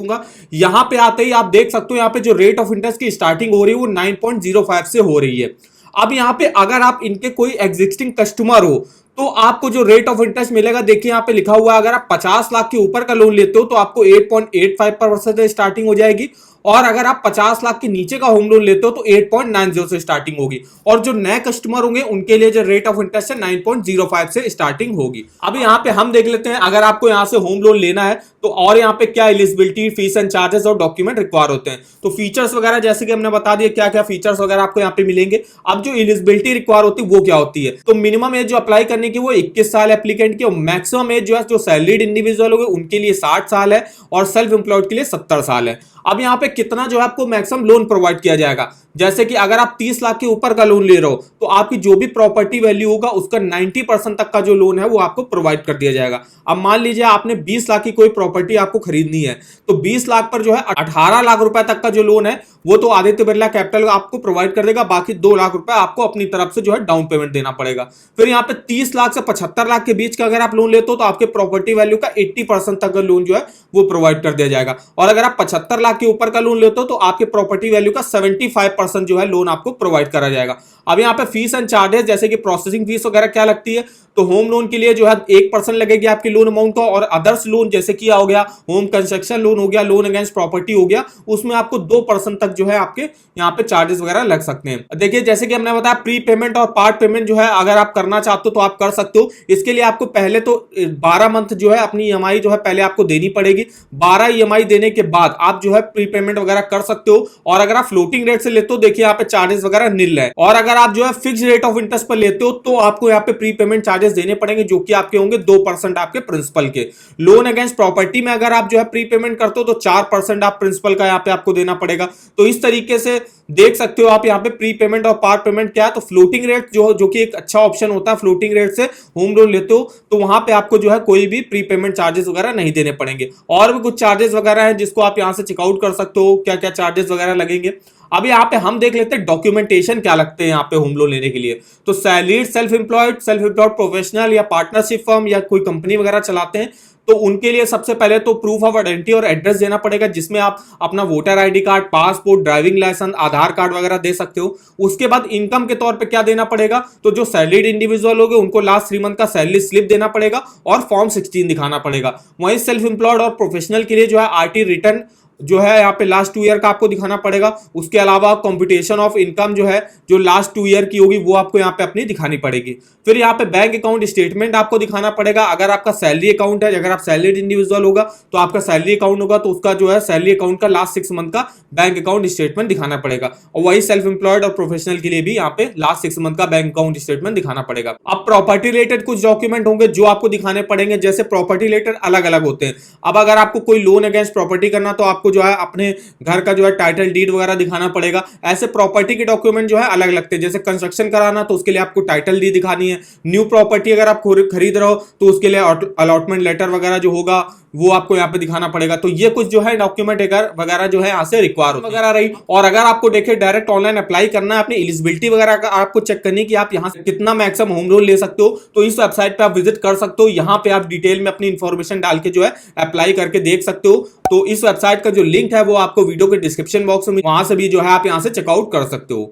दूंगा। यहाँ पे आते ही आप देख सकते हो यहाँ पे जो रेट ऑफ इंटरेस्ट की स्टार्टिंग हो रही है वो 9.05 से हो रही है। अब यहाँ पे अगर आप इनके कोई एग्जिस्टिंग कस्टमर हो तो आपको जो रेट ऑफ इंटरेस्ट मिलेगा, देखिए यहाँ पे लिखा हुआ है, अगर आप 50 लाख के ऊपर का लोन लेते हो तो आपको 8.85% स्टार्टिंग हो जाएगी, और अगर आप 50 लाख के नीचे का होम लोन लेते हो तो 8.90 से स्टार्टिंग होगी। और जो नए कस्टमर होंगे उनके लिए जो रेट ऑफ इंटरेस्ट है 9.05 से स्टार्टिंग होगी। अब यहाँ पे हम देख लेते हैं अगर आपको यहाँ से होम लोन लेना है तो और यहाँ पे क्या एलिजिबिलिटी, फीस एंड चार्जेस और डॉक्यूमेंट रिक्वायर होते हैं। तो फीचर्स वगैरह जैसे कि हमने बता दिया क्या क्या फीचर्स वगैरह आपको यहाँ पे मिलेंगे। अब जो एलिजिबिलिटी रिक्वायर होती है वो क्या होती है, तो मिनिमम एज जो अप्लाई करने की वो 21 साल एप्लीकेंट की, मैक्सिमम एज जो है जो सैलरीड इंडिविजुअल होंगे उनके लिए 60 साल है और सेल्फ एम्प्लॉयड के लिए 70 साल है। अब यहाँ पे कितना जो है आपको मैक्सिमम लोन प्रोवाइड किया जाएगा, जैसे कि अगर आप 30 लाख के ऊपर का लोन ले रहे हो तो आपकी जो भी प्रॉपर्टी वैल्यू होगा उसका 90% तक का जो लोन है वो आपको प्रोवाइड कर दिया जाएगा। अब मान लीजिए आपने 20 लाख की कोई प्रॉपर्टी आपको खरीदनी है तो 20 लाख पर जो है 18 लाख रुपए तक का जो लोन है वो तो आदित्य बिरला कैपिटल आपको प्रोवाइड कर देगा, बाकी 2 लाख रुपए आपको अपनी तरफ से जो है डाउन पेमेंट देना पड़ेगा। फिर यहाँ पे 30 लाख से 75 लाख के बीच का अगर आप लोन लेते हो तो आपके प्रॉपर्टी वैल्यू का 80% तक का लोन जो है वो प्रोवाइड कर दिया जाएगा, और अगर आप 75 लाख के ऊपर का लोन लेते हो तो आपके प्रॉपर्टी वैल्यू का 75% जो है लोन आपको प्रोवाइड करा जाएगा। अब यहाँ पे फीस एंड चार्जेस जैसे कि प्रोसेसिंग फीस वगैरह क्या लगती है, तो होम लोन के लिए जो है 1% लगेगी आपके लोन अमाउंट का, और अदर्स लोन जैसे कि हो गया होम कंस्ट्रक्शन लोन हो गया, लोन अगेंस्ट प्रॉपर्टी हो गया, उसमें आपको 2% तक जो है आपके यहाँ पे चार्जेस वगैरह लग सकते हैं। देखिए जैसे कि हमने बताया प्री पेमेंट और पार्ट पेमेंट जो है अगर आप करना चाहते हो तो आप कर सकते हो। इसके लिए आपको पहले तो 12 मंथ जो है अपनी ईएमआई जो है पहले आपको देनी पड़ेगी। 12 ईएमआई देने के बाद आप जो है प्री पेमेंट वगैरह कर सकते हो, और अगर आप फ्लोटिंग रेट से लेते हो देखिए यहाँ पे चार्जेस वगैरह निल है, और अगर आप जो है फिक्स रेट ऑफ इंटरेस्ट पर लेते हो तो आपको यहाँ पे प्री पेमेंट चार्जेस देने पड़ेंगे जो कि आपके होंगे 2% आपके प्रिंसिपल के। लोन अगेंस्ट प्रॉपर्टी में अगर आप जो है प्री पेमेंट करते हो तो 4% आप प्रिंसिपल का यहाँ पे आपको देना पड़ेगा। तो इस तरीके से देख सकते हो आप यहाँ पे प्री पेमेंट और पार्ट पेमेंट क्या है। तो फ्लोटिंग रेट जो कि एक अच्छा ऑप्शन होता है, फ्लोटिंग रेट से होम लोन लेते हो तो वहां पे आपको जो है कोई भी प्री पेमेंट चार्जेस वगैरह नहीं देने पड़ेंगे। और भी कुछ चार्जेस वगैरह हैं जिसको आप यहाँ से चेकआउट कर सकते हो क्या क्या चार्जेस वगैरह लगेंगे। अब यहाँ पे हम देख लेते हैं डॉक्यूमेंटेशन क्या लगते हैं यहाँ पे होम लोन लेने के लिए। तो सैलरीड, सेल्फ एम्प्लॉयड प्रोफेशनल या पार्टनरशिप फर्म या कोई कंपनी वगैरह चलाते हैं तो उनके लिए सबसे पहले तो प्रूफ ऑफ आइडेंटिटी और एड्रेस देना पड़ेगा, जिसमें आप अपना voter ID card, passport, driving licence, Aadhaar card वगैरह दे सकते हो। उसके बाद इनकम के तौर पे क्या देना पड़ेगा, तो जो सैलरीड इंडिविजुअल होंगे उनको लास्ट 3 मंथ का सैलरी स्लिप देना पड़ेगा और फॉर्म 16 दिखाना पड़ेगा। वहीं सेल्फ एम्प्लॉयड और प्रोफेशनल के लिए जो है आरटी रिटर्न जो है यहाँ पे लास्ट 2 ईयर का आपको दिखाना पड़ेगा। उसके अलावा कंप्यूटेशन ऑफ इनकम जो है जो लास्ट 2 ईयर की होगी वो आपको यहाँ पे अपनी दिखानी पड़ेगी। फिर यहाँ पे बैंक अकाउंट स्टेटमेंट आपको दिखाना पड़ेगा। अगर आपका सैलरी अकाउंट है, अगर आप सैलरीड इंडिविजुअल होगा तो आपका सैलरी अकाउंट होगा तो उसका जो है सैलरी अकाउंट का लास्ट 6 मंथ का बैंक अकाउंट स्टेटमेंट दिखाना पड़ेगा। और वही सेल्फ एम्प्लॉयड और प्रोफेशनल के लिए भी यहाँ पे लास्ट 6 मंथ का बैंक अकाउंट स्टेटमेंट दिखाना पड़ेगा। अब प्रॉपर्टी रिलेटेड कुछ डॉक्यूमेंट होंगे जो आपको दिखाने पड़ेंगे, जैसे प्रॉपर्टी रिलेटेड अलग अलग होते हैं। अब अगर आपको कोई लोन अगेंस्ट प्रॉपर्टी करना तो आपको जो है अपने घर का जो है टाइटल डीड वगैरह दिखाना पड़ेगा। ऐसे प्रॉपर्टी के डॉक्यूमेंट जो है अलग लगते हैं, जैसे कंस्ट्रक्शन कराना तो उसके लिए आपको टाइटल डीड दिखानी है। न्यू प्रॉपर्टी अगर आप खरीद रहे हो तो उसके लिए अलॉटमेंट लेटर वगैरह जो होगा वो आपको यहाँ पे दिखाना पड़ेगा। तो ये कुछ जो है डॉक्यूमेंट वगैरह जो है यहाँ से रिक्वायर वगैरह रही। और अगर आपको देखे डायरेक्ट ऑनलाइन अप्लाई करना है, अपनी एलिजिबिलिटी वगैरह आपको चेक करनी कि आप यहाँ से कितना मैक्सिमम होम लोन ले सकते हो, तो इस वेबसाइट पे आप विजिट कर सकते हो। यहाँ पे आप डिटेल में अपनी इंफॉर्मेशन डाल के जो है अप्लाई करके देख सकते हो। तो इस वेबसाइट का जो लिंक है वो आपको वीडियो के डिस्क्रिप्शन बॉक्स में, वहां से भी जो है आप यहाँ से चेकआउट कर सकते हो।